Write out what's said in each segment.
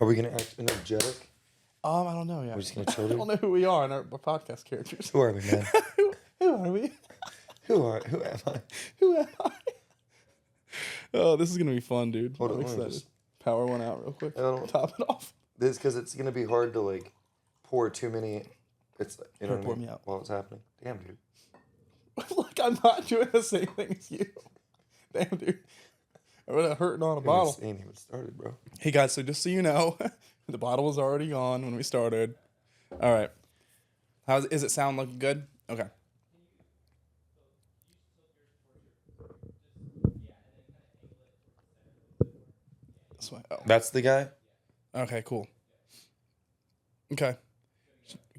Are we gonna act energetic? I don't know yet. We're just gonna chill. I don't know who we are in our podcast characters. Who are we, man? Who are we? Who am I? Who am I? Oh, this is gonna be fun, dude. Hold I'm on, let me excited. just- Power one out real quick. I don't- Top it off. This because it's gonna be hard to like pour too many. It's you know Here, what I pour mean? me out. While it's happening. Damn, dude. Like I'm not doing the same thing as you. Damn, dude. I'm gonna hurting on a bottle. Ain't even started, bro. Hey guys, so just so you know, the bottle was already gone when we started. All right. Is it sound looking good? Okay. This way. Oh. That's the guy. Okay, cool. Okay.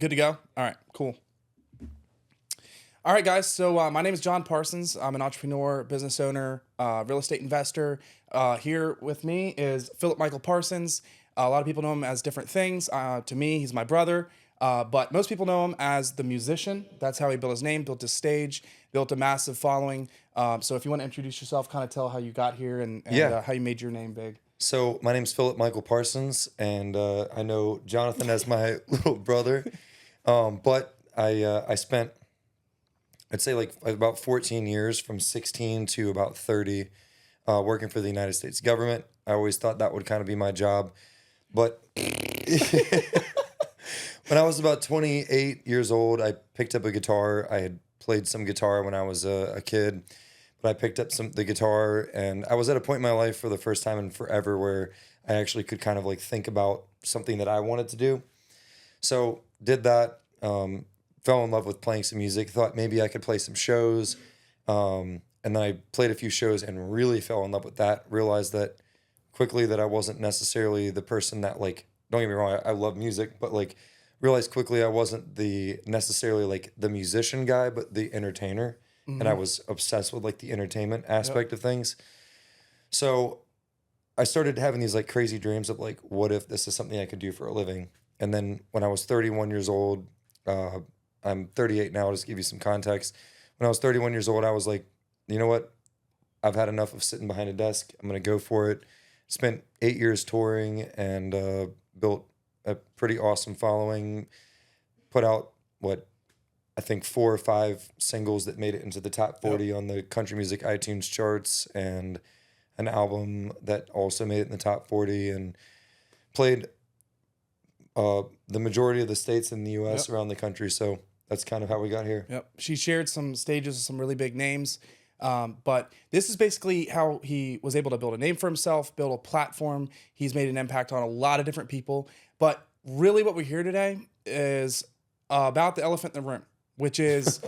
Good to go? All right, cool. All right, guys. So my name is John Parsons. I'm an entrepreneur, business owner, real estate investor. Here with me is Phillip Michael Parsons. A lot of people know him as different things. To me, he's my brother. But most people know him as the musician. That's how he built his name, built his stage, built a massive following. So if you want to introduce yourself, kind of tell how you got here and how you made your name big. So my name's Phillip Michael Parsons, and I know Jonathan as my little brother. But I spent, I'd say like about 14 years from 16 to about 30 working for the United States government. I always thought that would kind of be my job. But when I was about 28 years old, I picked up a guitar. I had played some guitar when I was a kid, but I picked up the guitar, and I was at a point in my life for the first time in forever where I actually could kind of like think about something that I wanted to do. So did that, fell in love with playing some music, thought maybe I could play some shows. And then I played a few shows and really fell in love with that, realized that quickly that I wasn't necessarily the person that like, don't get me wrong, I love music, but like realized quickly I wasn't necessarily like the musician guy, but the entertainer. Mm-hmm. And I was obsessed with like the entertainment aspect of things. So I started having these like crazy dreams of like, what if this is something I could do for a living? And then when I was 31 years old, I'm 38 now, just to give you some context. When I was 31 years old, I was like, you know what? I've had enough of sitting behind a desk. I'm going to go for it. Spent 8 years touring and built a pretty awesome following. Put out, I think 4 or 5 singles that made it into the top 40 on the country music iTunes charts, and an album that also made it in the top 40, and played the majority of the states in the U.S. around the country. So that's kind of how we got here. Yep. She shared some stages with some really big names. But this is basically how he was able to build a name for himself, build a platform. He's made an impact on a lot of different people. But really what we're here today is about the elephant in the room, which is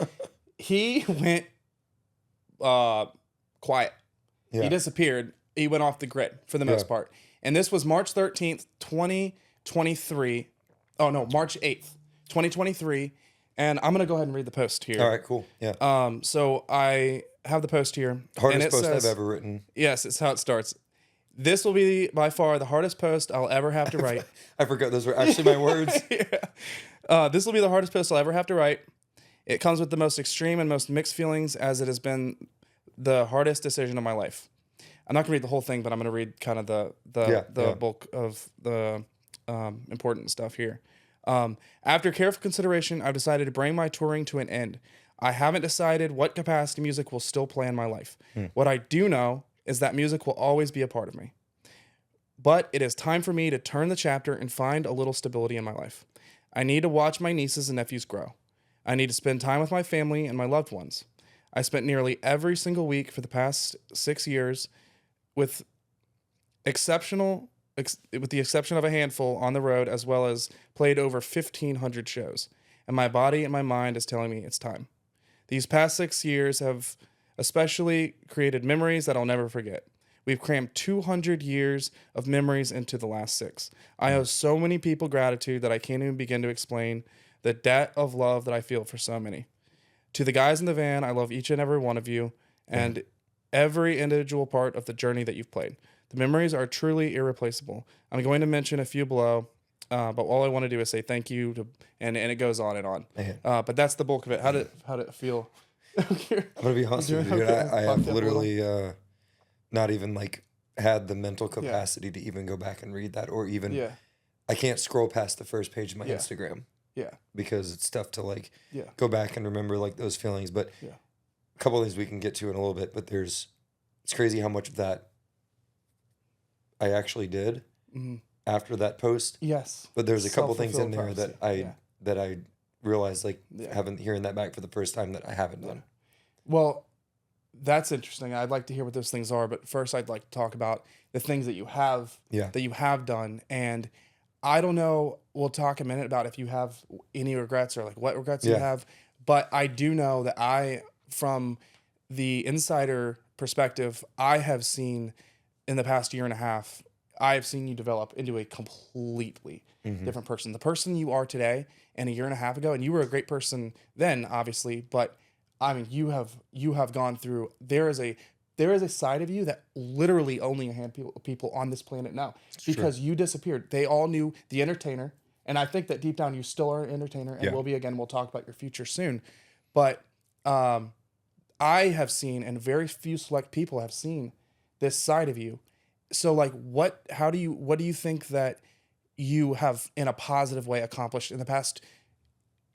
he went quiet. Yeah. He disappeared. He went off the grid for the most part. And this was March 13th, 2023. Oh, no, March 8th, 2023. And I'm going to go ahead and read the post here. All right, cool. Yeah. So I have the post here. Hardest post I've ever written. Yes, it's how it starts. This will be by far the hardest post I'll ever have to write. I forgot those were actually my words. This will be the hardest post I'll ever have to write. It comes with the most extreme and most mixed feelings, as it has been the hardest decision of my life. I'm not going to read the whole thing, but I'm going to read kind of the bulk of the important stuff here. After careful consideration, I've decided to bring my touring to an end. I haven't decided what capacity music will still play in my life. What I do know is that music will always be a part of me. But it is time for me to turn the chapter and find a little stability in my life. I need to watch my nieces and nephews grow. I need to spend time with my family and my loved ones. I spent nearly every single week for the past 6 years with the exception of a handful on the road, as well as played over 1,500 shows. And my body and my mind is telling me it's time. These past 6 years have especially created memories that I'll never forget. We've crammed 200 years of memories into the last 6. I owe so many people gratitude that I can't even begin to explain the debt of love that I feel for so many. To the guys in the van, I love each and every one of you and every individual part of the journey that you've played. The memories are truly irreplaceable. I'm going to mention a few below, but all I want to do is say thank you to, and it goes on and on. But that's the bulk of it. How did it feel? I'm gonna be honest with you, dude. I have literally not even like had the mental capacity to even go back and read that, or even Yeah. I can't scroll past the first page of my Yeah. Instagram Yeah. because it's tough to like Yeah. go back and remember like those feelings. But Yeah. a couple of things we can get to in a little bit, but it's crazy how much of that I actually did Mm-hmm. after that post. Yes. But there's a couple things in Self-fulfilled there prophecy. that I realized like Yeah. hearing that back for the first time that I haven't done. Well, that's interesting. I'd like to hear what those things are, but first I'd like to talk about the things that you have done. And I don't know, we'll talk a minute about if you have any regrets or like what regrets you have, but I do know that from the insider perspective, I have seen in the past year and a half, I have seen you develop into a completely different person. The person you are today and a year and a half ago, and you were a great person then, obviously, but I mean, you have gone through. There is a side of you that literally only a handful of people on this planet know because you disappeared. They all knew the entertainer, and I think that deep down you still are an entertainer and will be again. We'll talk about your future soon, but I have seen, and very few select people have seen this side of you. So, like, what do you think that you have in a positive way accomplished in the past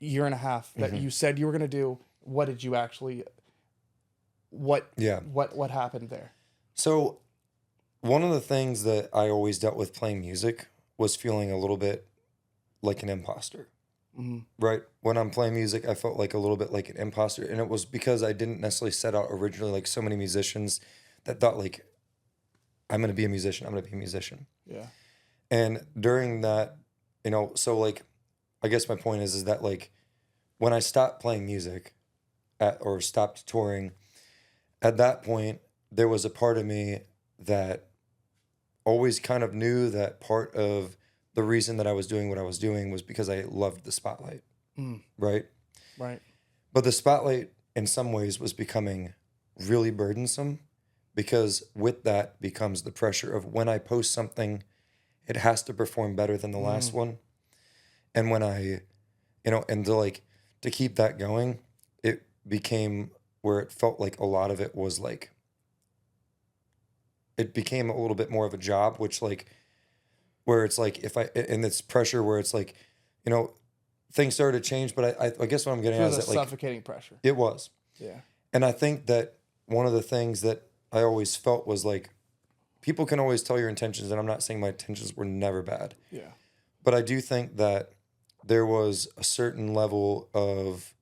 year and a half that you said you were going to do? What did you actually, what happened there? So one of the things that I always dealt with playing music was feeling a little bit like an imposter, right? When I'm playing music, I felt like a little bit like an imposter. And it was because I didn't necessarily set out originally like so many musicians that thought like, I'm going to be a musician. I'm going to be a musician. Yeah. And during that, so like, I guess my point is that like when I stopped playing music or stopped touring, at that point, there was a part of me that always kind of knew that part of the reason that I was doing what I was doing was because I loved the spotlight, right? Right. But the spotlight in some ways was becoming really burdensome because with that becomes the pressure of when I post something, it has to perform better than the last one. And when I, and to keep that going, it became where it felt like a lot of it was like, it became a little bit more of a job, which like, where it's like, and it's pressure where it's like, things started to change, but I guess what I'm getting at is that like, suffocating pressure. it was. Yeah. And I think that one of the things that I always felt was like, people can always tell your intentions, and I'm not saying my intentions were never bad. Yeah. But I do think that there was a certain level of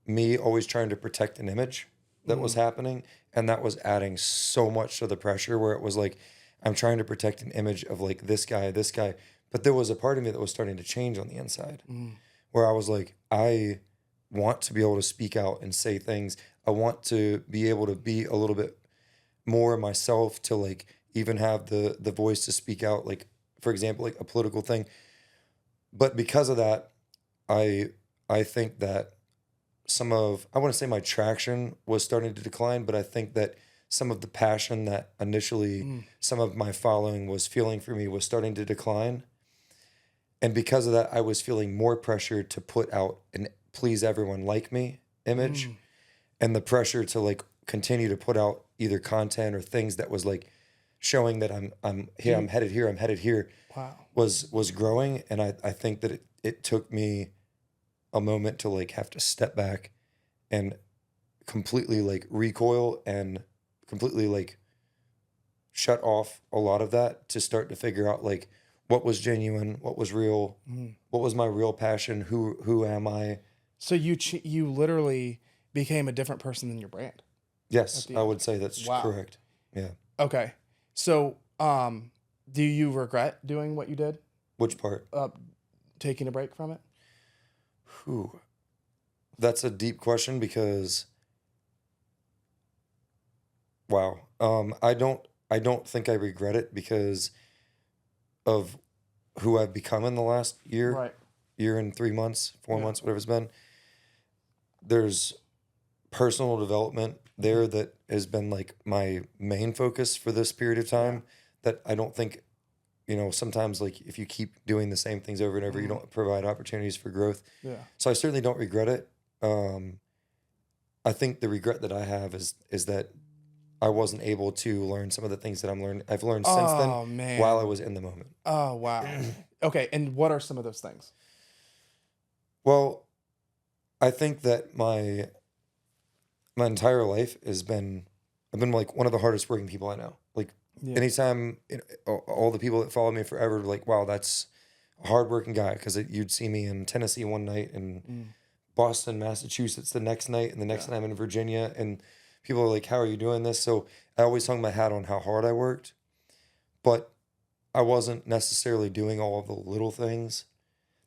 me always trying to protect an image that was happening, and that was adding so much to the pressure where it was like, I'm trying to protect an image of like this guy, but there was a part of me that was starting to change on the inside where I was like, I want to be able to speak out and say things. I want to be able to be a little bit more myself, to like even have the voice to speak out, like for example, like a political thing. But because of that, I think that I want to say my traction was starting to decline, but I think that some of the passion that initially some of my following was feeling for me was starting to decline. And because of that, I was feeling more pressure to put out an please everyone like me image, and the pressure to like continue to put out either content or things that was like showing that I'm headed here. Wow. was growing. And I think that it took me a moment to like have to step back and completely like recoil and completely like shut off a lot of that to start to figure out like what was genuine, what was real, what was my real passion, who am I? So you literally became a different person than your brand. Yes, I would say that's correct. Yeah. Okay. So, do you regret doing what you did? Which part? Taking a break from it? Whew. That's a deep question because, wow. I don't think I regret it because of who I've become in the last year, year and 3 months, 4 months, whatever it's been. There's personal development there that has been like my main focus for this period of time, that I don't think, sometimes like if you keep doing the same things over and over, you don't provide opportunities for growth. Yeah. So I certainly don't regret it. I think the regret that I have is that I wasn't able to learn some of the things that I've learned since then Oh man. while I was in the moment. Oh wow. Okay, and what are some of those things? Well, I think that my entire life I've been like one of the hardest working people I know. Like Yeah. anytime all the people that followed me forever were like, wow, that's a hardworking guy. Because you'd see me in Tennessee one night and Mm. Boston, Massachusetts the next night, and the next Yeah. night I'm in Virginia, and people are like, "How are you doing this?" So I always hung my hat on how hard I worked, but I wasn't necessarily doing all of the little things,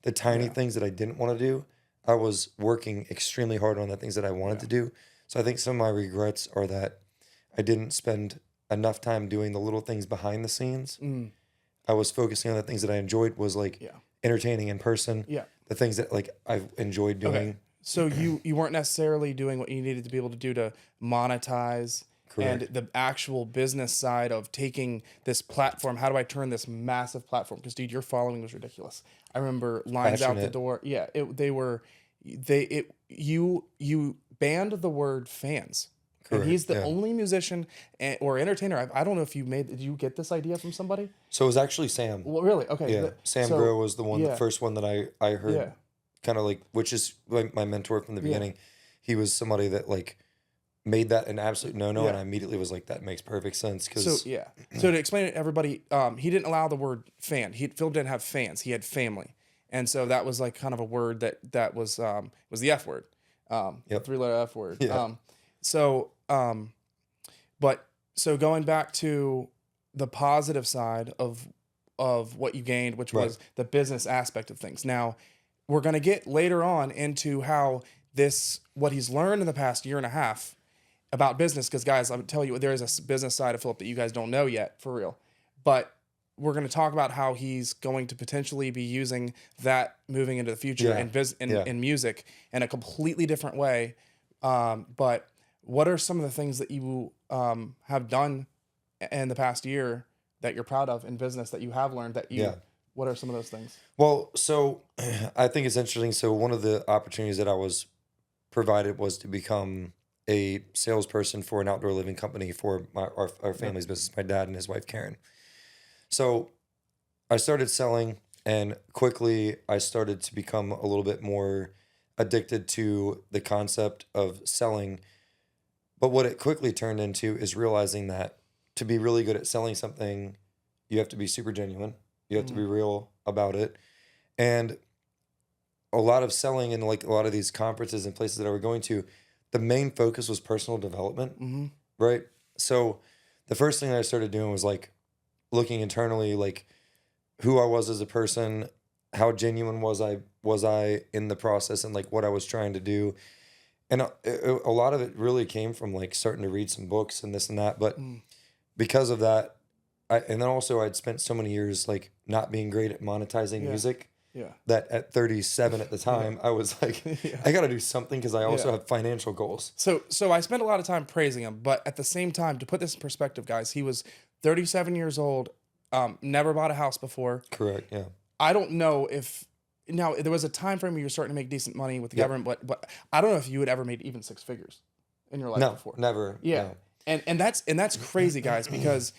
the tiny Yeah. things that I didn't want to do. I was working extremely hard on the things that I wanted Yeah. to do. So I think some of my regrets are that I didn't spend enough time doing the little things behind the scenes. Mm. I was focusing on the things that I enjoyed, was like Yeah. entertaining in person, Yeah. the things that like I've enjoyed doing. Okay. So you weren't necessarily doing what you needed to be able to do to monetize and Correct. the actual business side of taking this platform. How do I turn this massive platform? Because dude, your following was ridiculous. I remember lines out the Passionate. door. Yeah, you banned the word fans. And Correct. he's the Yeah. only musician or entertainer. I don't know if did you get this idea from somebody? So it was actually Sam. Well, really? Okay. Yeah, Sam so, Grow was the one, the yeah, first one that I heard, yeah, kind of like, which is like my mentor from the yeah, beginning. He was somebody that like made that an absolute no-no, and yeah. I immediately was like, that makes perfect sense, So because yeah. So to explain it to everybody, he didn't allow the word fan. Philip didn't have fans. He had family, and so that was like kind of a word that was the F word, the Yep. 3-letter F word. Yeah. So but so going back to the positive side of what you gained, which Right. was the business aspect of things. Now we're gonna get later on into how what he's learned in the past year and a half about business, because guys, I would tell you there is a business side of Philip that you guys don't know yet, for real. But we're going to talk about how he's going to potentially be using that moving into the future Yeah. in music in a completely different way. But what are some of the things that you have done in the past year that you're proud of in business that you have learned that you? Yeah. What are some of those things? Well, so I think it's interesting. So one of the opportunities that I was provided was to become a salesperson for an outdoor living company for our family's business, my dad and his wife Karen. So I started selling, and quickly I started to become a little bit more addicted to the concept of selling. But what it quickly turned into is realizing that to be really good at selling something, you have to be super genuine. You have to be real about it. And a lot of selling in like a lot of these conferences and places that I were going to, the main focus was personal development, Mm-hmm. right? So the first thing I started doing was like looking internally, like who I was as a person, how genuine was I in the process, and like what I was trying to do. And a lot of it really came from like starting to read some books and this and that. But because of that, and then also I'd spent so many years like not being great at monetizing Yeah. music, Yeah. that at 37 at the time, I was like, Yeah. I got to do something, because I also Yeah. have financial goals. So I spent a lot of time praising him, but at the same time, to put this in perspective, guys, he was 37 years old, never bought a house before. Correct. Yeah. I don't know if now there was a time frame where you were starting to make decent money with the Yep. government, but I don't know if you had ever made even six figures in your life No, before. never. Yeah. No. And that's crazy, guys, because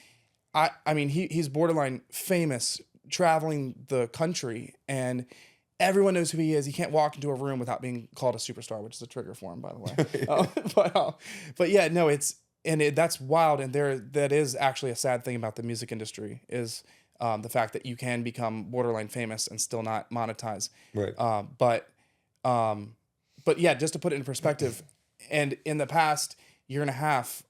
I mean he's borderline famous, traveling the country, and everyone knows who he is. He can't walk into a room without being called a superstar, which is a trigger for him, by the way. But yeah, no, that's wild, and that is actually a sad thing about the music industry is the fact that you can become borderline famous and still not monetize. Right. But yeah, just to put it in perspective, and in the past year and a half,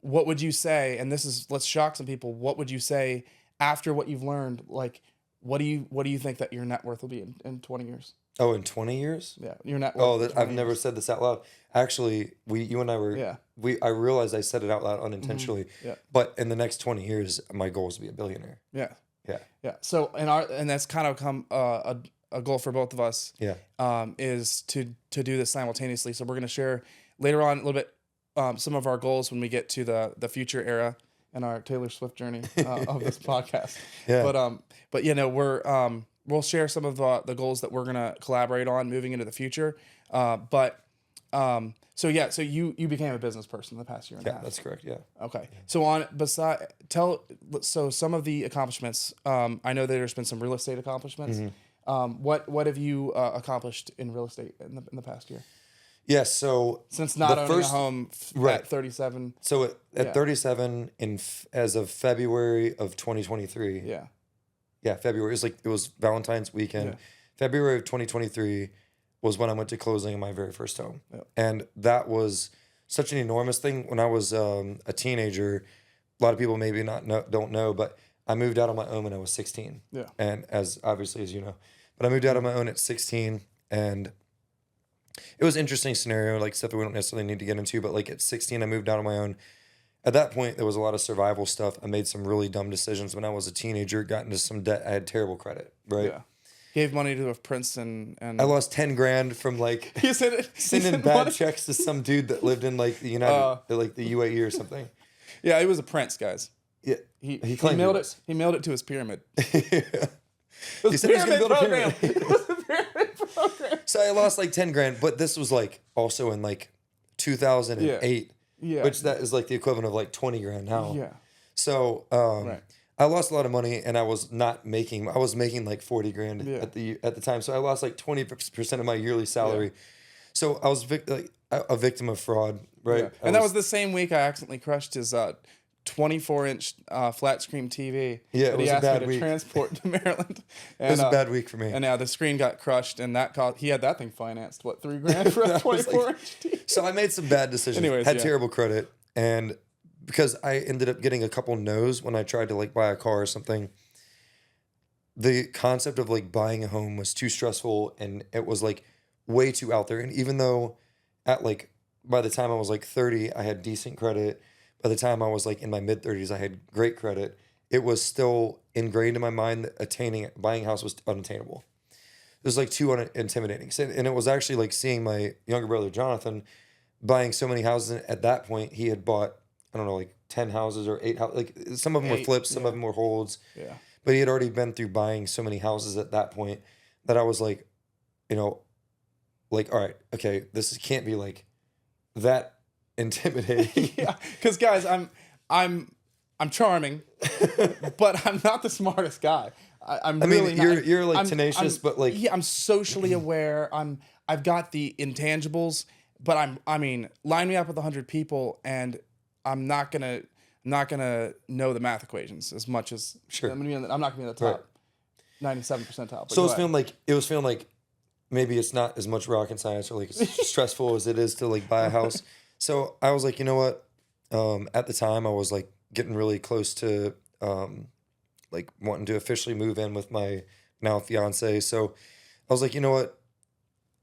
what would you say? And let's shock some people. What would you say after what you've learned? Like, what do you think that your net worth will be in 20 years? Oh, in 20 years? Yeah, your net worth. Oh, in 20 I've never years. said this out loud. Actually, you and I were, Yeah. I realized I said it out loud unintentionally. Yeah. But in the next 20 years, my goal is to be a billionaire. Yeah. Yeah. Yeah. So and that's kind of come a goal for both of us. Yeah. Is to do this simultaneously. So we're going to share later on a little bit some of our goals when we get to the future era and our Taylor Swift journey of this podcast. Yeah. But you know we'll share some of the goals that we're going to collaborate on moving into the future. But So yeah, so you became a business person in the past year and a Yeah, half. that's correct. Yeah. Okay. So so some of the accomplishments. I know there's been some real estate accomplishments. What have you accomplished in real estate in the past year? Yes. So Since not the owning first a home right. at 37. So at Yeah. 37 as of February of 2023. Yeah. Yeah, February. It was Valentine's weekend. Yeah. February of 2023 was when I went to closing on my very first home. Yep. And that was such an enormous thing. When I was a teenager, a lot of people maybe don't know, but I moved out on my own when I was 16. Yeah. And as obviously as you know, but I moved out on my own at 16, and it was an interesting scenario, like stuff that we don't necessarily need to get into, but like at 16, I moved out on my own. At that point, there was a lot of survival stuff. I made some really dumb decisions when I was a teenager, got into some debt. I had terrible credit, right? Yeah. Gave money to a prince and I lost 10 grand from like he said it, sending bad checks to some dude that lived in like the the UAE or something. Yeah, he was a prince, guys. Yeah, He claimed mailed he it. He mailed it to his pyramid. He said he was going to build a pyramid. It was a pyramid program. So I lost like 10 grand, but this was like also in like 2008, Yeah. which that is like the equivalent of like 20 grand now. Yeah. So Right. I lost a lot of money, and I was making like 40 grand Yeah. at the time. So I lost like 20% of my yearly salary. So I was a victim of fraud, right? Yeah. And that was the same week I accidentally crushed his 24-inch flat screen TV Yeah, that it he was a asked bad me to week. transport to Maryland. And, It was a bad week for me. And now the screen got crushed, and that cost. He had that thing financed. What, $3,000 for a 24-inch TV? So I made some bad decisions. Anyways, had yeah. terrible credit, and because I ended up getting a couple no's when I tried to like buy a car or something. The concept of like buying a home was too stressful, and it was like way too out there. And even though by the time I was like 30, I had decent credit. By the time I was like in my mid 30s, I had great credit. It was still ingrained in my mind that buying a house was unattainable. It was like too intimidating. And it was actually like seeing my younger brother, Jonathan, buying so many houses. And at that point, he had bought, I don't know, like 10 houses or 8 houses. Like some of them were flips, some of them were holds. Yeah. But he had already been through buying so many houses at that point that I was like, like, all right, okay, can't be like that intimidating. Yeah, because guys, I'm charming, but I'm not the smartest guy. I'm really not. You're like tenacious, but like yeah, I'm socially aware. I've got the intangibles, but line me up with 100 people, and I'm not gonna know the math equations as much as Sure. I'm not gonna be in the top 97 percentile. So it was feeling like maybe it's not as much rocket science or like as stressful as it is to like buy a house. So I was like, you know what? At the time, I was like getting really close to like wanting to officially move in with my now fiance. So I was like, you know what?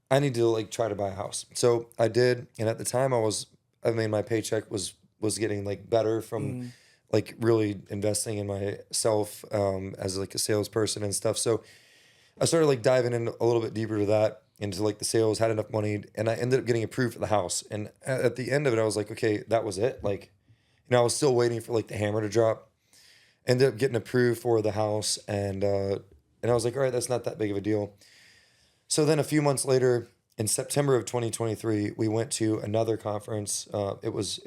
I need to like try to buy a house. So I did, and at the time, my paycheck was getting like better from like really investing in myself as like a salesperson and stuff. So I started like diving in a little bit deeper to that, into like the sales, had enough money, and I ended up getting approved for the house. And at the end of it, I was like, okay, that was it. Like, I was still waiting for like the hammer to drop. Ended up getting approved for the house, and I was like, all right, that's not that big of a deal. So then a few months later, in September of 2023, we went to another conference. It was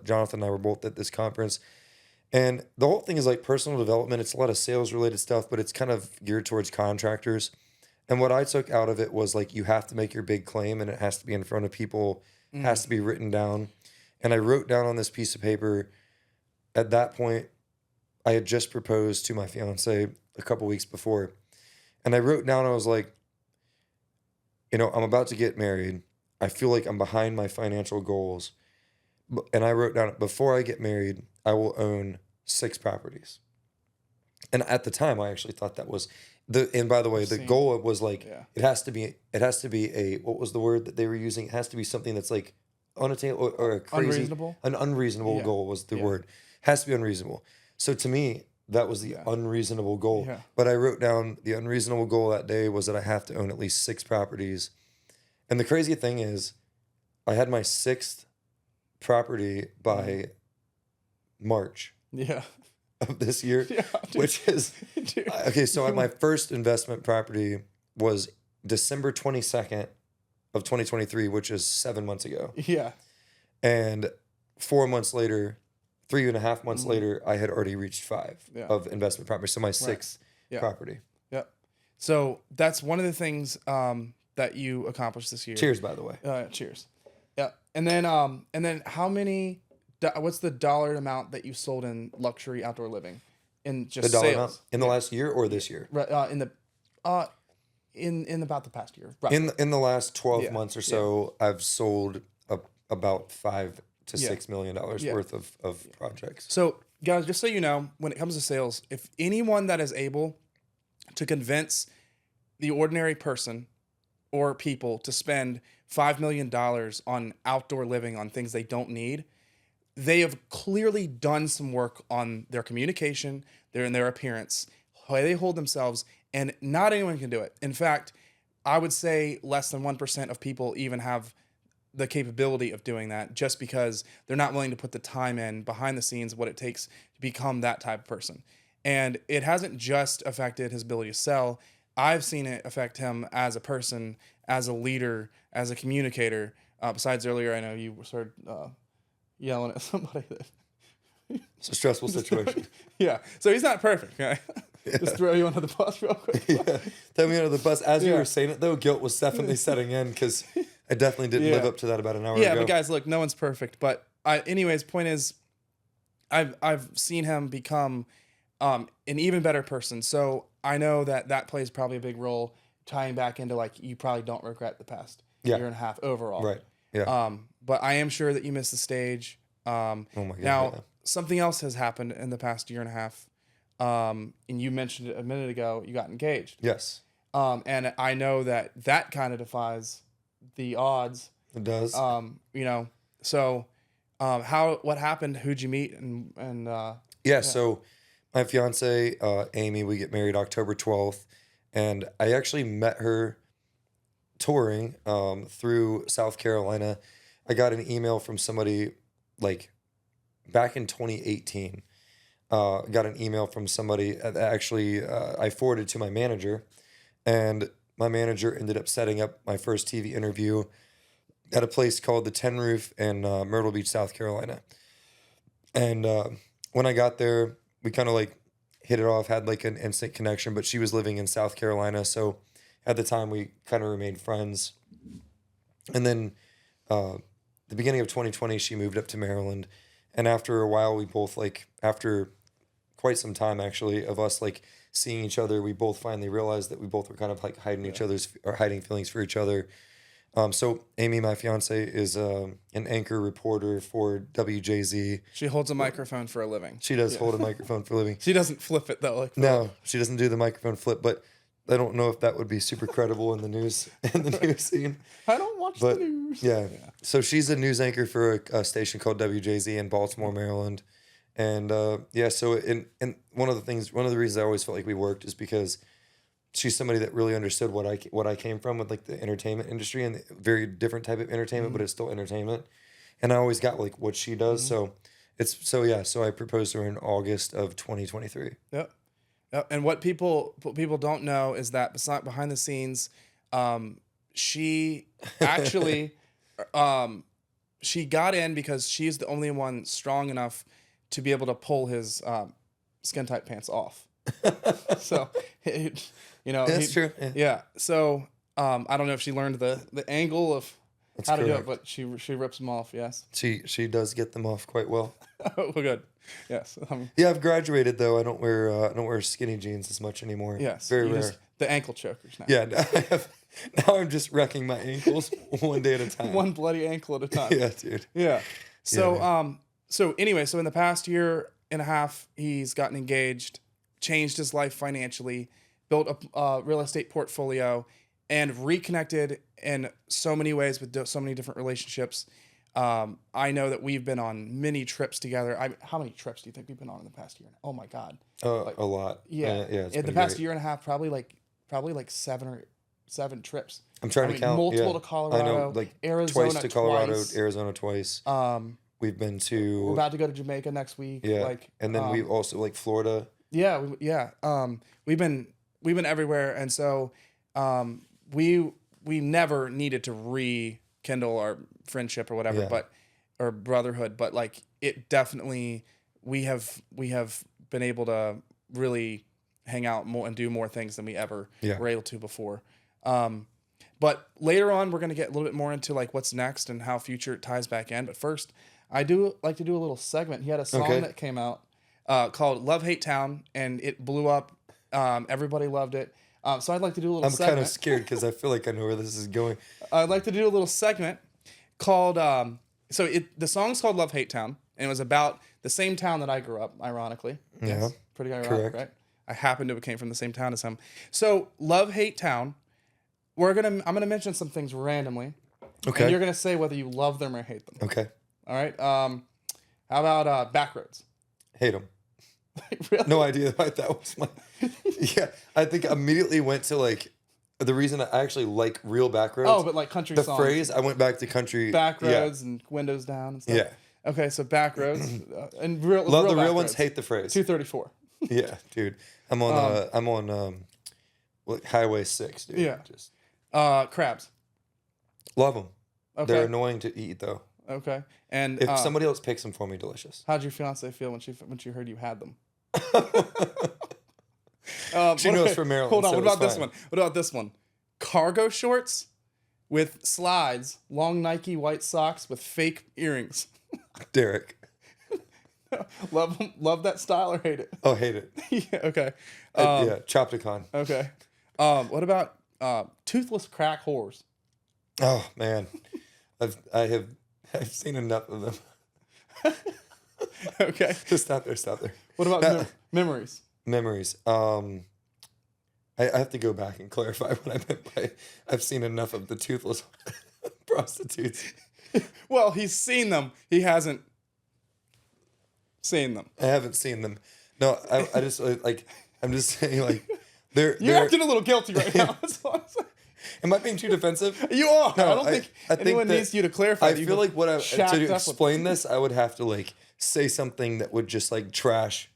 Jonathan and I were both at this conference. And the whole thing is like personal development. It's a lot of sales related stuff, but it's kind of geared towards contractors. And what I took out of it was like, you have to make your big claim, and it has to be in front of people, has to be written down. And I wrote down on this piece of paper, at that point, I had just proposed to my fiance a couple weeks before. And I wrote down, I was like, I'm about to get married. I feel like I'm behind my financial goals. And I wrote down, before I get married, I will own 6 properties. And at the time, I actually thought that was and by the way, the goal was like, it has to be a, what was the word that they were using? It has to be something that's like unattainable or a crazy, an unreasonable goal was the word. Has to be unreasonable. So to me, that was the unreasonable goal. Yeah. But I wrote down the unreasonable goal that day was that I have to own at least 6 properties. And the crazy thing is, I had my 6th property by March. Yeah. Of this year, which is okay. So my first investment property was December 22nd of 2023, which is 7 months ago. Yeah. And 4 months later, 3.5 months later, I had already reached 5 Yeah. of investment property. So my sixth Yeah. property. Yep. So that's one of the things that you accomplished this year. Cheers, by the way. Cheers. Yeah. And then how many? What's the dollar amount that you sold in luxury outdoor living, in just The dollar sales amount in the last year or this year? Right, in about the past year? Right. In the last 12 Yeah. months or so, I've sold about $5 to Yeah. $6 million worth of projects. So, guys, just so you know, when it comes to sales, if anyone that is able to convince the ordinary person or people to spend $5 million on outdoor living on things they don't need, they have clearly done some work on their communication, their appearance, how they hold themselves, and not anyone can do it. In fact, I would say less than 1% of people even have the capability of doing that, just because they're not willing to put the time in behind the scenes, what it takes to become that type of person. And it hasn't just affected his ability to sell. I've seen it affect him as a person, as a leader, as a communicator. Besides earlier, I know you started yelling at somebody. It's a stressful situation. Yeah. So he's not perfect, right? Just throw you under the bus real quick. Yeah. Throw me under the bus. As you Yeah. were saying it, though, guilt was definitely setting in because I definitely didn't live Yeah. up to that about an hour Yeah, ago. but guys, look, no one's perfect. But anyways, point is, I've seen him become an even better person. So I know that plays probably a big role, tying back into like you probably don't regret the past year and a half overall. Right. Yeah. But I am sure that you missed the stage. Oh my God. Now yeah. something else has happened in the past year and a half. And you mentioned it a minute ago. You got engaged. Yes, And I know that kind of defies the odds. it does. So what happened? Who'd you meet? So my fiance, Amy, we get married October 12th, and I actually met her touring through South Carolina. I got an email from somebody like back in 2018. Got an email from somebody that actually I forwarded to my manager, and my manager ended up setting up my first TV interview at a place called the Ten Roof in Myrtle Beach, South Carolina. And when I got there, we kind of like hit it off, had like an instant connection, but she was living in South Carolina. So at the time we kind of remained friends. And then the beginning of 2020, she moved up to Maryland. And after a while, we both after quite some time actually of us like seeing each other, we both finally realized that we both were kind of like hiding feelings for each other. So Amy, my fiance, is an anchor reporter for WJZ. She holds a microphone for a living. She does hold a microphone for a living. She doesn't flip it though. No, she doesn't do the microphone flip, but I don't know if that would be super credible in the news scene. I don't watch the news. Yeah. So she's a news anchor for a station called WJZ in Baltimore, Maryland. And so and one of the reasons I always felt like we worked is because she's somebody that really understood what I came from with like the entertainment industry, and the very different type of entertainment, but it's still entertainment. And I always got like what she does. So so I proposed to her in August of 2023. Yep. And what people don't know is that behind the scenes, she actually she got in because she's the only one strong enough to be able to pull his skin tight pants off. So, That's true. Yeah. So, I don't know if she learned the angle of That's how to do correct. it, but she rips them off. Yes. She does get them off quite well. Well, good. Yes. Yeah, I've graduated though. I don't wear skinny jeans as much anymore. Yes. Very you rare. The ankle chokers now. Yeah, now I'm just wrecking my ankles one day at a time. One bloody ankle at a time. Yeah, dude. Yeah. So, Yeah, so in the past year and a half, he's gotten engaged, changed his life financially, built a real estate portfolio, and reconnected in so many ways with so many different relationships. I know that we've been on many trips together. How many trips do you think we've been on in the past year? Oh my God. A lot. Yeah. It's In the been past great. year and a half, probably like 7 trips. I'm trying to count. Multiple yeah. to Colorado. I know, like Arizona twice to Colorado, twice. Arizona twice. We've been We're to about to go to Jamaica next week. yeah, and then we've also like Florida. Yeah. We've been everywhere, and so we we never needed to rekindle our friendship or whatever, Yeah. but or brotherhood, but like it definitely we have been able to really hang out more and do more things than we ever Yeah. were able to before. But later on, we're going to get a little bit more into like what's next and how future ties back in. But first, I do like to do a little segment. He had a song Okay. that came out called Love Hate Town, and it blew up. Everybody loved it. So I'd like to do a little I'm segment. kind of scared because I feel like I know where this is going. I'd like to do a little segment called the song's called Love Hate Town, and it was about the same town that I grew up, ironically. Yeah. Yes, pretty ironic, Correct. right? I happen to have came from the same town as him. So Love Hate Town, I'm gonna mention some things randomly. Okay. And you're gonna say whether you love them or hate them. Okay. All right. How about Backroads? Hate them. Really? No idea why that was my. Yeah, I think I immediately went to like the reason I actually like real Backroads. Oh, but like country the songs. phrase I went back to country. Backroads and Windows Down and stuff. Yeah. Okay, so Backroads and real. Love real the real ones. Backroads. Hate the phrase. 234. Yeah, dude. I'm on like Highway 6, dude. Yeah. Just Crabs. love them. Okay. They're annoying to eat though. Okay. And If somebody else picks them for me, delicious. how'd your fiance feel when she heard you had them? She knows from Maryland. Hold on. so What it's about this fine. one? What about this one? Cargo shorts with slides, long Nike white socks with fake earrings. Derek. Love that style or hate it? Oh, hate it. Yeah. Okay. Yeah, Chopticon. Okay. What about toothless crack whores? Oh man, I've seen enough of them. Okay. Just stop there. What about memories? Memories. I have to go back and clarify what I meant by I've seen enough of the toothless prostitutes. Well, he's seen them. He hasn't seen them. I haven't seen them. No, I just like I'm just saying like You're they're acting a little guilty right now. That's all I'm saying. Am I being too defensive? You are. No, I don't think I think anyone that- needs you to clarify. I that you feel were like what shacked up to with- explain this, I would have to like say something that would just like trash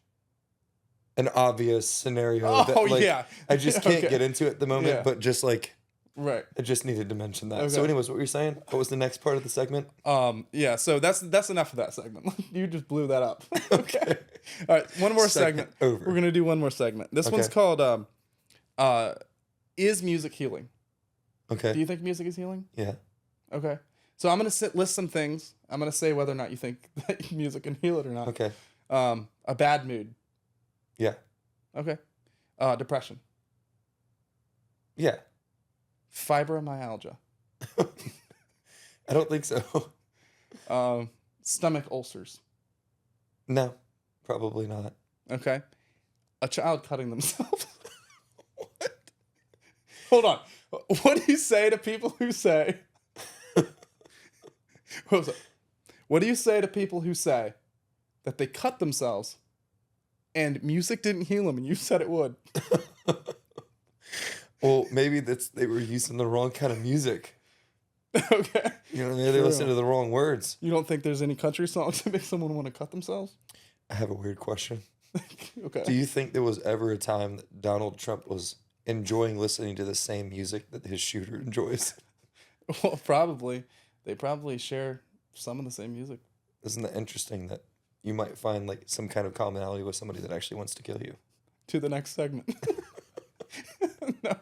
an obvious scenario. Oh, that, like, yeah. I just can't Okay. get into it at the moment, Yeah. but just like Right. I just needed to mention that. So, Okay. anyways, what were you saying? What was the next part of the segment? Yeah. So that's enough of that segment. You just blew that up. Okay. All right. One more segment. Over. We're gonna do one more segment. This one's Okay. called "Is Music Healing?" Okay. Do you think music is healing? Yeah. Okay. So I'm gonna list some things. I'm gonna say whether or not you think that music can heal it or not. Okay. A bad mood. Yeah. Okay. Depression. Yeah. Fibromyalgia. I don't think so. Stomach ulcers. No, probably not. Okay. A child cutting themselves. What? Hold on. What do you say to people who say... What was it? What do you say to people who say that they cut themselves and music didn't heal them and you said it would? Well, maybe they were using the wrong kind of music. Okay. You know, maybe they True. listened to the wrong words. You don't think there's any country songs that make someone want to cut themselves? I have a weird question. Okay. Do you think there was ever a time that Donald Trump was enjoying listening to the same music that his shooter enjoys? Well, probably. They probably share some of the same music. Isn't that interesting that you might find like some kind of commonality with somebody that actually wants to kill you? To the next segment. No. to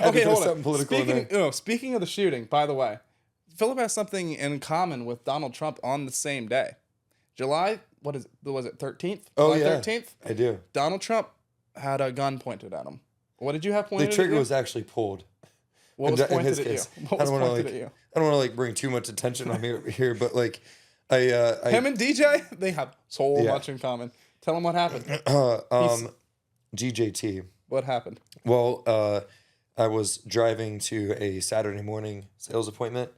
Okay, throw hold on. something political in Speaking of the shooting, by the way, Phillip has something in common with Donald Trump on the same day. July, what is it? Was it 13th? Oh, July yeah. 13th? I do. Donald Trump had a gun pointed at him. What did you have The pointed at you? trigger was actually pulled. What was in pointed his at case. you? What was pointed at you? I don't want to like bring too much attention on me here, but like I Him and DJ, they have so Yeah. much in common. Tell him what happened. GJT. What happened? Well, I was driving to a Saturday morning sales appointment,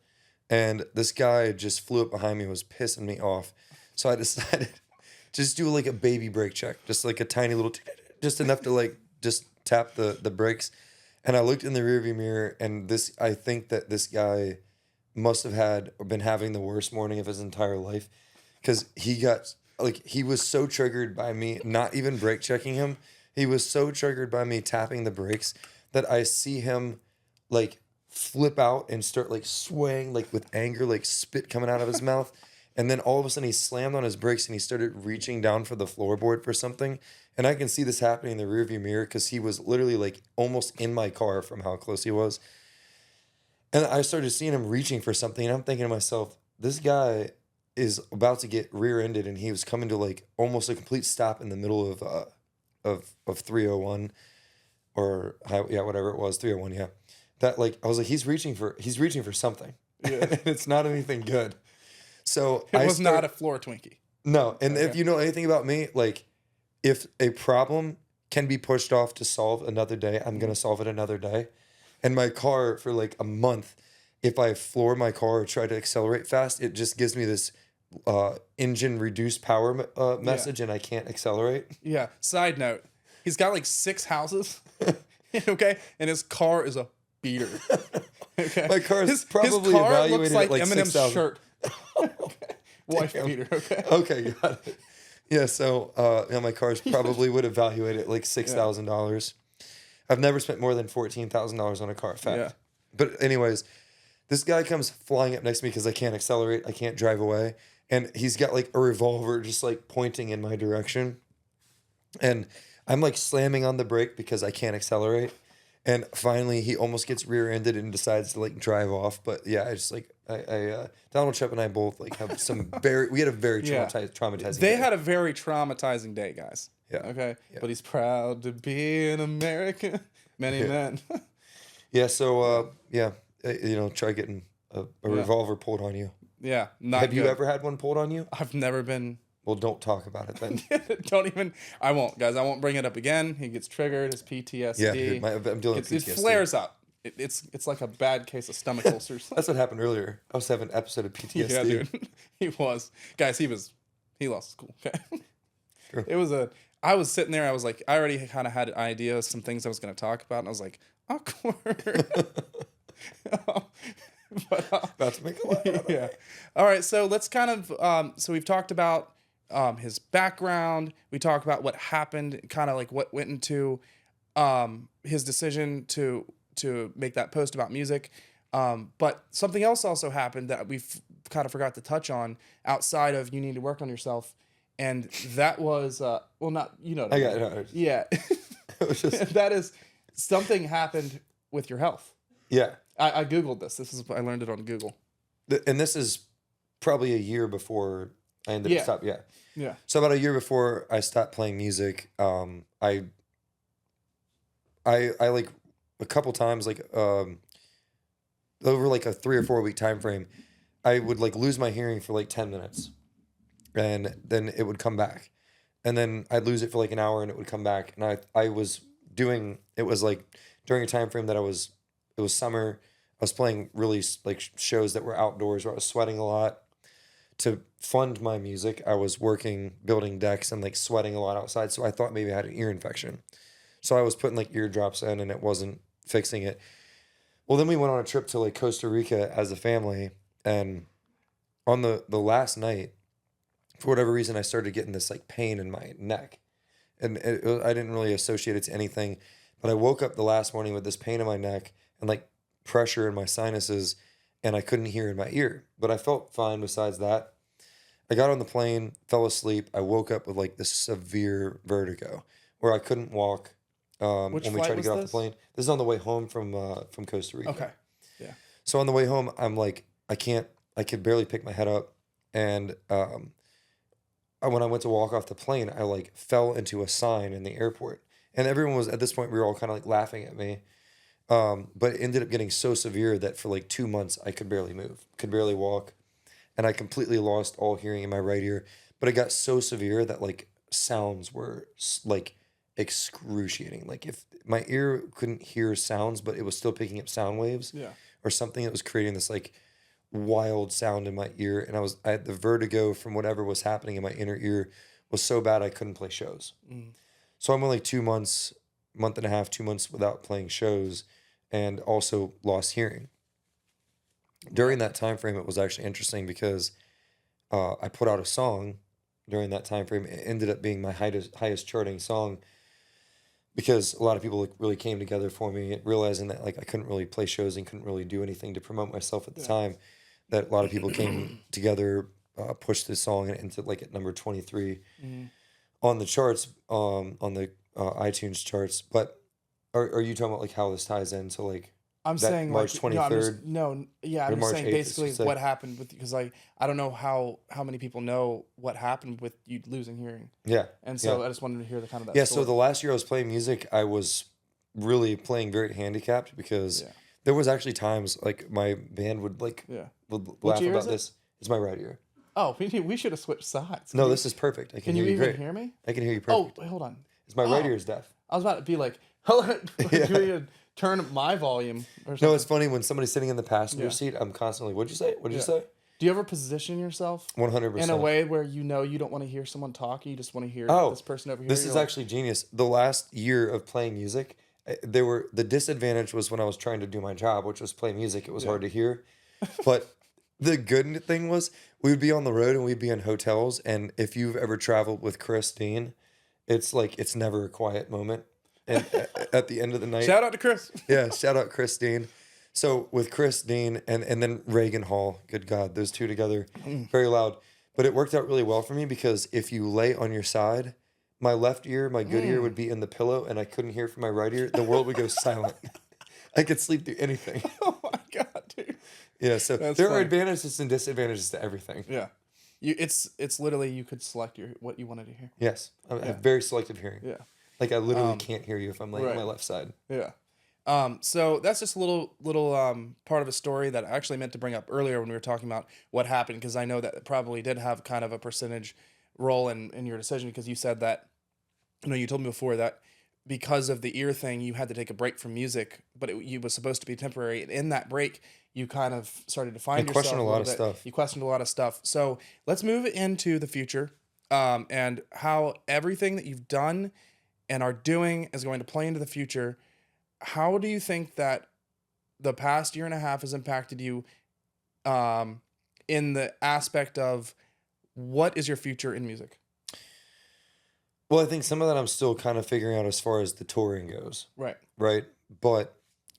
and this guy just flew up behind me and was pissing me off. So I decided just do like a baby brake check, just like a tiny little, just enough to like just tap the brakes. And I looked in the rearview mirror, and I think that this guy must have been having the worst morning of his entire life, because he was so triggered by me not even brake checking him. He was so triggered by me tapping the brakes that I see him like flip out and start like swaying like with anger, like spit coming out of his mouth. And then all of a sudden he slammed on his brakes and he started reaching down for the floorboard for something. And I can see this happening in the rearview mirror because he was literally like almost in my car from how close he was. And I started seeing him reaching for something, and I'm thinking to myself, this guy is about to get rear-ended, and he was coming to like almost a complete stop in the middle of 301 or whatever it was, 301, yeah. That like I was like, he's reaching for something. Yeah. And it's not anything good. So it was not a floor Twinkie. No, and if you know anything about me, like if a problem can be pushed off to solve another day, I'm gonna solve it another day. And my car, for like a month, if I floor my car or try to accelerate fast, it just gives me this engine reduced power message, and I can't accelerate. Yeah. Side note, he's got like 6 houses, okay? And his car is a beater. Okay. My car is probably his car evaluated looks like at like Eminem's 6,000. shirt. Okay. Wife beater, okay? Okay, got it. Yeah, so my car's probably would evaluate at like $6,000. I've never spent more than $14,000 on a car, fact. Yeah. But anyways, this guy comes flying up next to me because I can't accelerate, I can't drive away, and he's got like a revolver just like pointing in my direction, and I'm like slamming on the brake because I can't accelerate, and finally he almost gets rear-ended and decides to like drive off. But yeah, I just like Donald Trump and I both like have some we had a very traumatizing. They day. had a very traumatizing day, guys. Yeah. Okay. Yeah. But he's proud to be an American. Many men. Yeah. So try getting a revolver pulled on you. Yeah. Not Have you good. ever had one pulled on you? I've never been. Well, don't talk about it then. Don't even. I won't, guys. I won't bring it up again. He gets triggered. His PTSD. Yeah, dude, I'm dealing with It PTSD. flares up. It's like a bad case of stomach ulcers. That's what happened earlier. I was having an episode of PTSD. Yeah, dude. He was. Guys, he lost his cool. Okay. True. I was sitting there. I was like, I already kind of had an idea of some things I was going to talk about, and I was like, awkward. About to make a laugh. Yeah. All right. So let's kind of. So we've talked about his background. We talked about what happened, kind of like what went into his decision to make that post about music. But something else also happened that we've kind of forgot to touch on outside of you need to work on yourself. And that was, not, you know. I got it. Yeah. It was just, That is, something happened with your health. yeah. I Googled this. I learned it on Google. And this is probably a year before I ended up stopping. Yeah. Yeah. So about a year before I stopped playing music, I like a couple times, like over like a 3 or 4 week time frame, I would like lose my hearing for like 10 minutes. And then it would come back, and then I'd lose it for like an hour, and it would come back. And I was doing it was like during a time frame that it was summer. I was playing really like shows that were outdoors where I was sweating a lot. To fund my music, I was working building decks and like sweating a lot outside. So I thought maybe I had an ear infection. So I was putting like eardrops in, and it wasn't fixing it. Well, then we went on a trip to like Costa Rica as a family, and on the last night, for whatever reason, I started getting this like pain in my neck, and I didn't really associate it to anything, but I woke up the last morning with this pain in my neck and like pressure in my sinuses, and I couldn't hear in my ear, but I felt fine besides that. I got on the plane, fell asleep. I woke up with like this severe vertigo where I couldn't walk. Which when we flight tried to was get off the this? plane, this is on the way home from Costa Rica. Okay. Yeah. So on the way home, I'm like, I could barely pick my head up, and when I went to walk off the plane, I like fell into a sign in the airport, and everyone was, at this point, we were all kind of like laughing at me. But it ended up getting so severe that for like 2 months, I could barely move, could barely walk, and I completely lost all hearing in my right ear. But it got so severe that like sounds were like excruciating. Like if my ear couldn't hear sounds, but it was still picking up sound waves, Yeah. or something that was creating this like wild sound in my ear, and I had the vertigo from whatever was happening in my inner ear was so bad I couldn't play shows. So I'm only 2 months, month and a half, 2 months without playing shows, and also lost hearing. During that time frame, it was actually interesting because I put out a song during that time frame. It ended up being my highest charting song. because a lot of people like really came together for me, realizing that like I couldn't really play shows and couldn't really do anything to promote myself at the time. That a lot of people came together, pushed this song into like at number 23 on the charts, on the iTunes charts. But are you talking about like how this ties into like I'm that saying March like 23rd? yeah, Or I'm just March saying 8th, I basically should say. what happened with, because like I don't know how many people know what happened with you losing hearing, Yeah. and so Yeah. I just wanted to hear the kind of that Yeah. story. So the last year I was playing music, I was really playing very handicapped because Yeah. there was actually times like my band would like Yeah. would What laugh year is about it? this. It's my right ear. Oh, we should have switched sides. No, this is perfect. I can Can hear you you even great. hear me? I can hear you Oh, perfect. wait, hold on. It's my right Oh. ear is deaf. I was about to be like, hold on, Yeah. do we need to turn up my volume or something? No, it's funny when somebody's sitting in the passenger Yeah. seat. I'm constantly. What'd you say? What'd you Yeah. say? Do you ever position yourself 100%. in a way where you know you don't want to hear someone talking, you just want to hear Oh, this person over here? this You're is like, actually genius. The last year of playing music, the disadvantage was when I was trying to do my job, which was play music. It was hard to hear, but the good thing was we would be on the road and we'd be in hotels. And if you've ever traveled with Chris Dean, it's like it's never a quiet moment. And at the end of the night, shout out to Chris. yeah, shout out Chris Dean. So with Chris Dean and then Reagan Hall, good God, those two together, very loud. But it worked out really well for me because if you lay on your side, my left ear, my good ear would be in the pillow and I couldn't hear from my right ear. The world would go silent. I could sleep through anything. Oh my God, dude. Yeah, so That's there are funny. advantages and disadvantages to everything. Yeah. It's literally you could select what you wanted to hear. Yes, I have very selective hearing. Yeah. Like I literally can't hear you if I'm laying on right. my left side. Yeah. So that's just a little part of a story that I actually meant to bring up earlier when we were talking about what happened, because I know that it probably did have kind of a percentage role in your decision, because you said that, you told me before that because of the ear thing, you had to take a break from music, but you was supposed to be temporary. And in that break, you kind of started to find yourself questioned a lot of little bit. stuff. You questioned a lot of stuff. So let's move into the future, and how everything that you've done and are doing is going to play into the future. How do you think that the past year and a half has impacted you, in the aspect of what is your future in music? Well, I think some of that I'm still kind of figuring out as far as the touring goes. Right. Right. But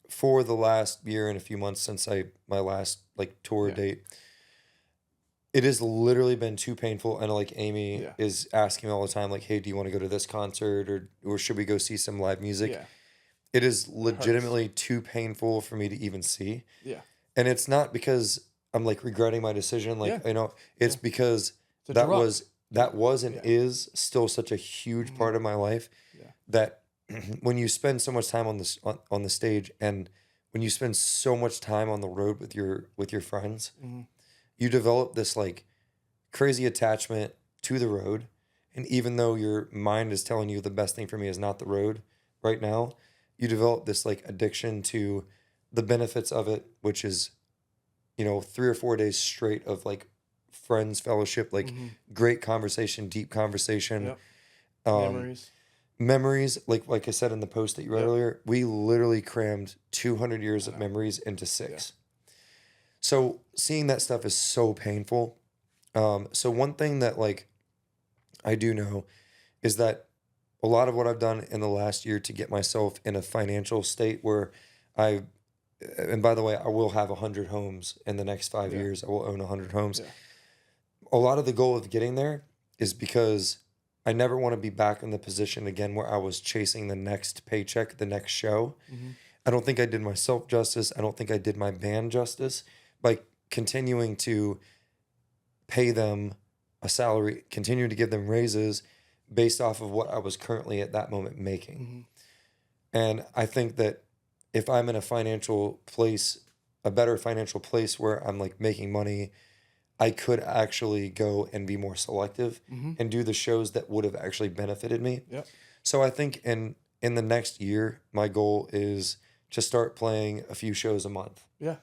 for the last year and a few months since my last like tour Yeah. date, it has literally been too painful. And like Amy Yeah. is asking me all the time, like, hey, do you want to go to this concert or should we go see some live music? Yeah. It is legitimately too painful for me to even see. Yeah. And it's not because I'm like regretting my decision. Like, Yeah. It's because It's a that drug. was and Yeah. is still such a huge part of my life Yeah. that when you spend so much time on this on the stage and when you spend so much time on the road with your friends, you develop this like crazy attachment to the road. And even though your mind is telling you the best thing for me is not the road right now, you develop this like addiction to the benefits of it, which is, 3 or 4 days straight of like friends, fellowship, like great conversation, deep conversation. Yep. Um, memories, like I said in the post that you read earlier, we literally crammed 200 years of memories into 6. So seeing that stuff is so painful. So one thing that like I do know is that a lot of what I've done in the last year to get myself in a financial state where and by the way, I will have 100 homes in the next 5 years. I will own 100 homes. Yeah. A lot of the goal of getting there is because I never want to be back in the position again where I was chasing the next paycheck, the next show. I don't think I did myself justice. I don't think I did my band justice by continuing to pay them a salary, continuing to give them raises based off of what I was currently at that moment making. And I think that if I'm in a financial place, a better financial place where I'm like making money, I could actually go and be more selective and do the shows that would have actually benefited me. Yep. So I think in the next year, my goal is to start playing a few shows a month. Yeah.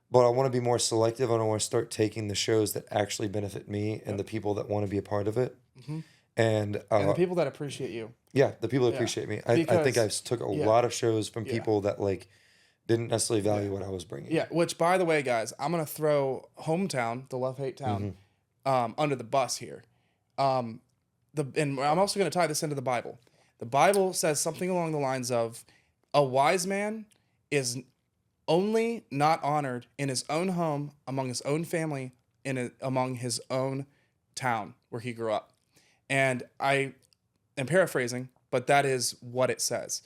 But I want to be more selective and I want to start taking the shows that actually benefit me and the people that want to be a part of it. And And the people that appreciate you. yeah, the people that appreciate me. I think I took a lot of shows from people that like didn't necessarily value what I was bringing. Yeah, which by the way, guys, I'm gonna throw hometown, the love hate town, under the bus here. And I'm also gonna tie this into the Bible. The Bible says something along the lines of, a wise man is only not honored in his own home, among his own family, among his own town where he grew up. And I am paraphrasing, but that is what it says.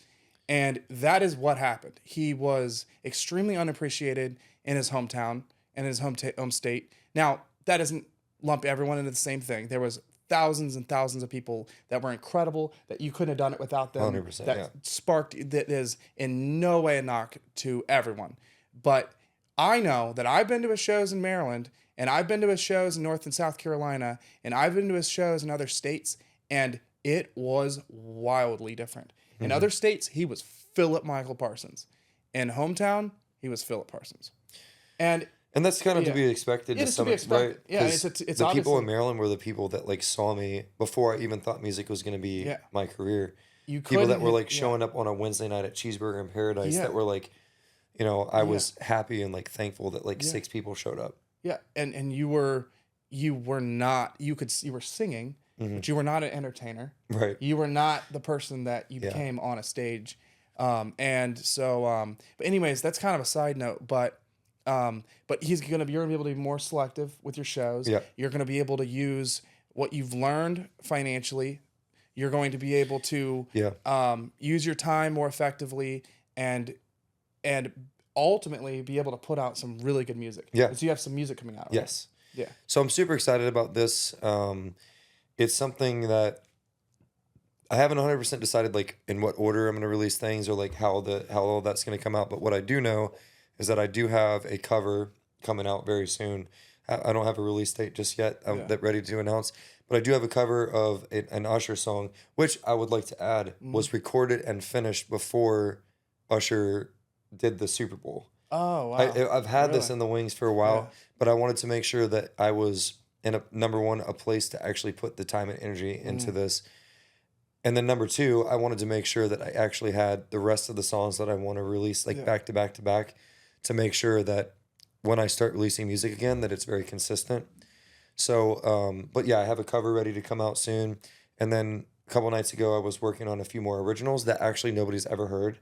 And that is what happened. He was extremely unappreciated in his hometown and his home state. Now, that doesn't lump everyone into the same thing. There was thousands and thousands of people that were incredible, that you couldn't have done it without them. 100%, that yeah. sparked, that is in no way a knock to everyone. But I know that I've been to his shows in Maryland, and I've been to his shows in North and South Carolina, and I've been to his shows in other states, and it was wildly different. In other states, he was Phillip Michael Parsons. In hometown, he was Phillip Parsons. And that's kind of to be expected to some extent, right? Yeah, it's the people in Maryland were the people that like saw me before I even thought music was going to be my career. People that were like showing up on a Wednesday night at Cheeseburger in Paradise that were like, you know, I was happy and like thankful that like 6 people showed up. Yeah, and you were not, you were singing, but you were not an entertainer. Right. You were not the person that you became on a stage. And so, but anyways, that's kind of a side note, but you're going to be able to be more selective with your shows. Yeah. You're going to be able to use what you've learned financially. You're going to be able to, use your time more effectively and ultimately be able to put out some really good music. Yeah. Because you have some music coming out. Right? Yes. Yeah. So I'm super excited about this. It's something that I haven't 100% decided like in what order I'm going to release things or like how all that's going to come out. But what I do know is that I do have a cover coming out very soon. I don't have a release date just yet. I'm ready to announce. But I do have a cover of an Usher song, which I would like to add was recorded and finished before Usher did the Super Bowl. Oh, wow. I've had this in the wings for a while, but I wanted to make sure that I was in number one, a place to actually put the time and energy into this. And then number 2, I wanted to make sure that I actually had the rest of the songs that I want to release like back to back to back to make sure that when I start releasing music again, that it's very consistent. So, but yeah, I have a cover ready to come out soon. And then a couple nights ago, I was working on a few more originals that actually nobody's ever heard.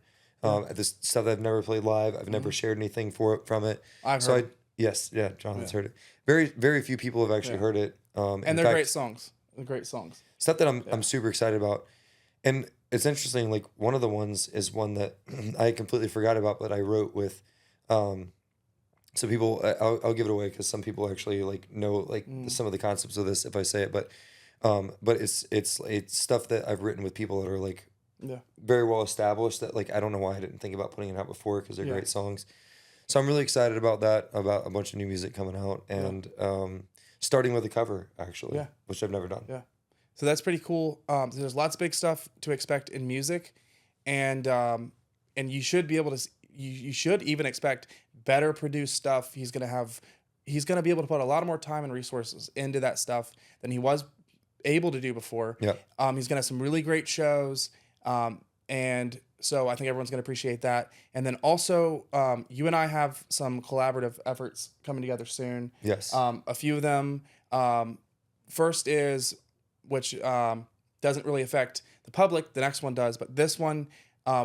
This stuff that I've never played live. I've never shared anything from it. I've heard it. Jonathan's heard it. Very, very few people have actually heard it. And they're great songs. They're great songs. Stuff that I'm super excited about. And it's interesting, like one of the ones is one that I completely forgot about, but I wrote with so people, I'll give it away because some people actually like know like some of the concepts of this if I say it, but it's stuff that I've written with people that are like very well established that like I don't know why I didn't think about putting it out before because they're great songs. So I'm really excited about that, about a bunch of new music coming out and starting with a cover actually, which I've never done. Yeah. So that's pretty cool. There's lots of big stuff to expect in music, and you should be able to. You should even expect better produced stuff. He's gonna be able to put a lot more time and resources into that stuff than he was able to do before. Yeah. He's gonna have some really great shows, and so I think everyone's gonna appreciate that. And then also, you and I have some collaborative efforts coming together soon. Yes. A few of them. First is, which doesn't really affect the public. The next one does, but this one,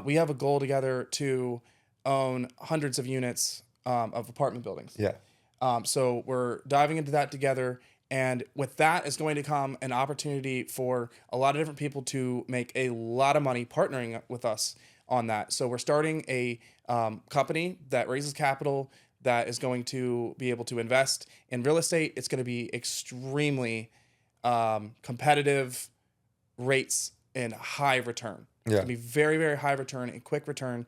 we have a goal together to own hundreds of units of apartment buildings. Yeah. So we're diving into that together, and with that is going to come an opportunity for a lot of different people to make a lot of money partnering with us on that. So we're starting a company that raises capital that is going to be able to invest in real estate. It's going to be extremely competitive rates and high return. It's going to be very, very high return and quick return.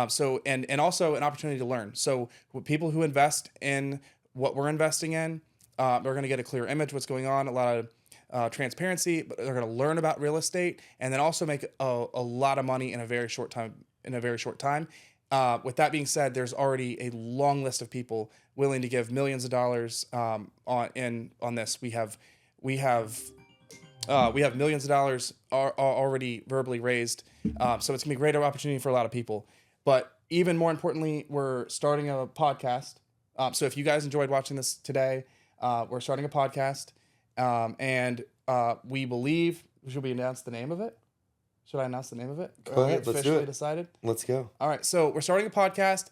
So also an opportunity to learn. So with people who invest in what we're investing in, they're going to get a clear image of what's going on, a lot of transparency, but they're going to learn about real estate and then also make a lot of money in a very short time. With that being said, there's already a long list of people willing to give millions of dollars on this. We have millions of dollars already verbally raised. So it's gonna be a great opportunity for a lot of people. But even more importantly, we're starting a podcast. So if you guys enjoyed watching this today, we're starting a podcast. And we believe, should we announce the name of it? Should I announce the name of it? Go ahead, let's do it. Decided? Let's go. All right, so we're starting a podcast.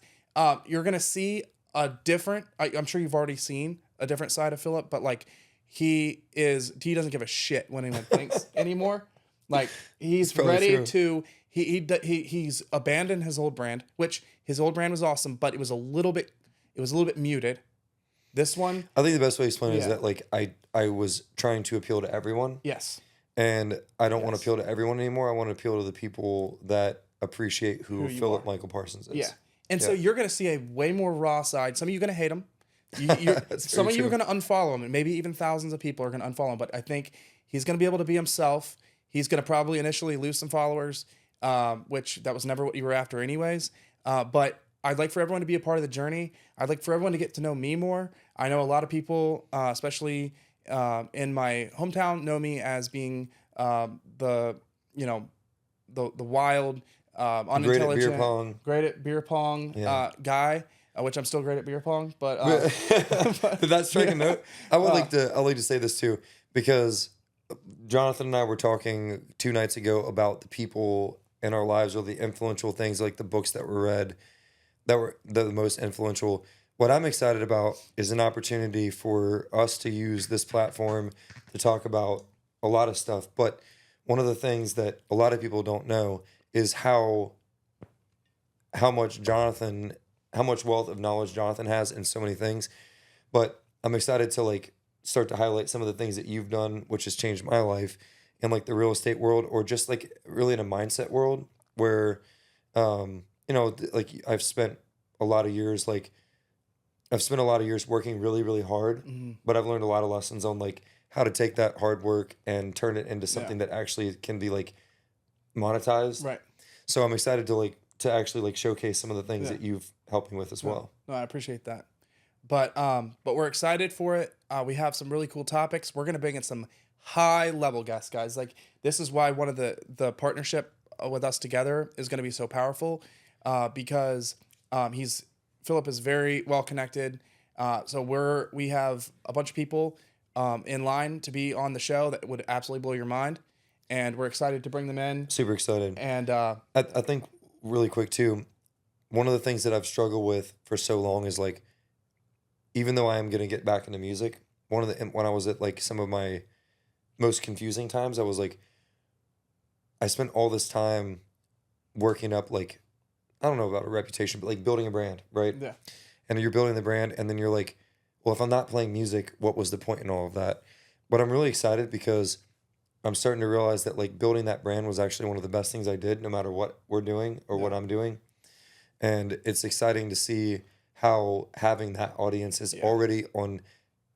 You're gonna see a different. I'm sure you've already seen a different side of Phillip, but like he doesn't give a shit when anyone thinks anymore. Like he's ready true. to. He's abandoned his old brand, which his old brand was awesome, but it was a little bit muted. This one, I think the best way to explain it is that like I was trying to appeal to everyone. yes, And I don't want to appeal to everyone anymore. I want to appeal to the people that appreciate who Phillip Michael Parsons is. yeah. And so you're going to see a way more raw side. Some of you are going to hate him. Some of you are going to unfollow him, and maybe even thousands of people are going to unfollow him. But I think he's going to be able to be himself. He's going to probably initially lose some followers, which that was never what you were after anyways. But I'd like for everyone to be a part of the journey. I'd like for everyone to get to know me more. I know a lot of people, especially in my hometown, know me as being the wild, unintelligent, great at beer pong guy, which I'm still great at beer pong. But did that strike a note? I'd like to say this too, because Jonathan and I were talking 2 nights ago about the people in our lives, or the influential things, like the books that were read that were the most influential. What I'm excited about is an opportunity for us to use this platform to talk about a lot of stuff. But one of the things that a lot of people don't know is how much wealth of knowledge Jonathan has in so many things. But I'm excited to like start to highlight some of the things that you've done, which has changed my life in like the real estate world, or just like really in a mindset world where, like I've spent a lot of years working really, really hard, but I've learned a lot of lessons on like how to take that hard work and turn it into something that actually can be like monetized. Right. So I'm excited to actually showcase some of the things that you've helped me with as well. No, I appreciate that. But we're excited for it. We have some really cool topics. We're gonna bring in some high level guests, guys. Like this is why one of the partnership with us together is gonna be so powerful, because Phillip is very well connected. So we have a bunch of people in line to be on the show that would absolutely blow your mind, and we're excited to bring them in. Super excited. And I think really quick too, one of the things that I've struggled with for so long is like, even though I am going to get back into music, when I was at like some of my most confusing times, I was like, I spent all this time working up like, I don't know about a reputation, but like building a brand, right? Yeah. And you're building the brand, and then you're like, well, if I'm not playing music, what was the point in all of that? But I'm really excited because I'm starting to realize that like building that brand was actually one of the best things I did, no matter what we're doing or what I'm doing. And it's exciting to see how having that audience is already on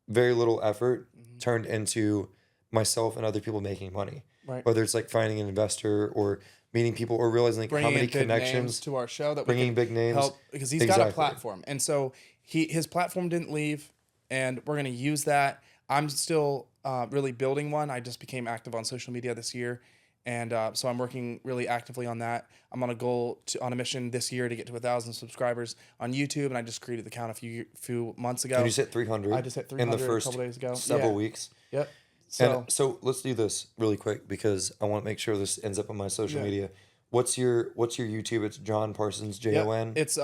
very little effort turned into myself and other people making money. Right. Whether it's like finding an investor or meeting people or realizing like bringing how many in big connections names to our show that bringing we can big names help, because he's got a platform, and so his platform didn't leave, and we're going to use that. I'm still really building one. I just became active on social media this year, and so I'm working really actively on that. I'm on a mission this year to get to 1,000 subscribers on YouTube, and I just created the account a few months ago. And you hit 300. I just hit 300 in the first a couple days ago. Several weeks. Yep. So let's do this really quick because I want to make sure this ends up on my social media. What's your YouTube? It's John Parsons, Jon. It's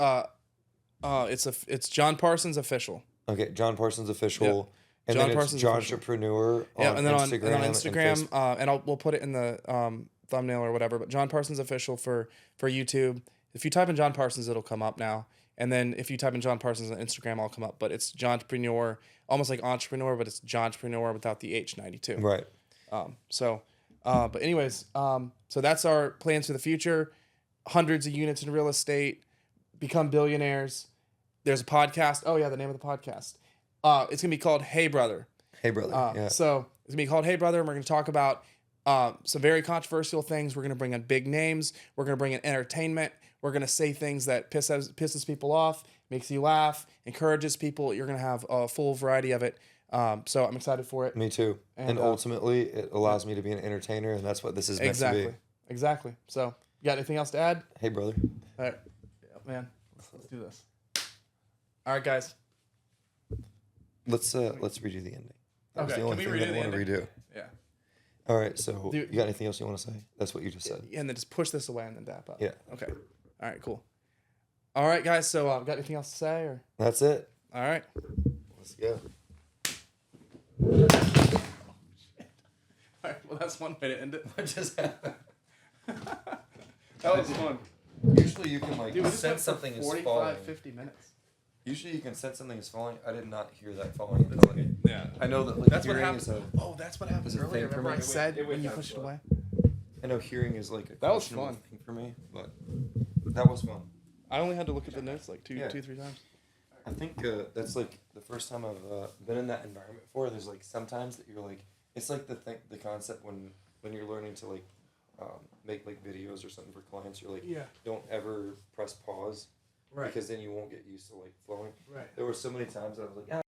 John Parsons Official. Okay, John Parsons Official. Yep. And John then Parsons it's Jontrepreneur on and then Instagram. on Instagram, and we'll put it in the thumbnail or whatever. But John Parsons Official for YouTube. If you type in John Parsons, it'll come up now. And then if you type in John Parsons on Instagram, I'll come up. But it's Jontrepreneur, almost like entrepreneur, but it's Jontrepreneur without the H92. Right. But anyways, so that's our plans for the future. Hundreds of units in real estate, become billionaires. There's a podcast. Oh yeah, the name of the podcast. It's gonna be called Hey Brother. Hey Brother. So it's gonna be called Hey Brother, and we're gonna talk about some very controversial things. We're gonna bring in big names. We're gonna bring in entertainment. We're gonna say things that pisses people off, makes you laugh, encourages people. You're gonna have a full variety of it. So I'm excited for it. Me too. And ultimately, it allows me to be an entertainer, and that's what this is meant to be. Exactly. So, you got anything else to add? Hey, brother. All right. Yeah, man, let's do this. All right, guys. Let's redo the ending. That was the only thing that I want to redo. Yeah. All right. So Dude. you got anything else you want to say? That's what you just said. And then just push this away and then dap up. Yeah. Okay. All right, cool. All right, guys. So got anything else to say? Or That's it. all right. Let's go. All right. Well, that's one way to end it. What just happened? That was fun. Usually you can like Dude, we just sense went for something is 45, falling. 50 minutes. Usually you can sense something is falling. I did not hear that falling. That's okay. Yeah. I know that like That's what hearing happened. is Oh, that's what happened is a earlier. thing for Remember me. I said It when you went pushed it down away? I know hearing is like a That was questionable fun. thing for me, but that was fun. I only had to look at the notes like Yeah. 3 times. I think that's like the first time I've been in that environment before. There's like sometimes that you're like, it's like the concept when you're learning to like make like videos or something for clients. You're like, Yeah. don't ever press pause, Right. because then you won't get used to like flowing. Right. There were so many times that I was like,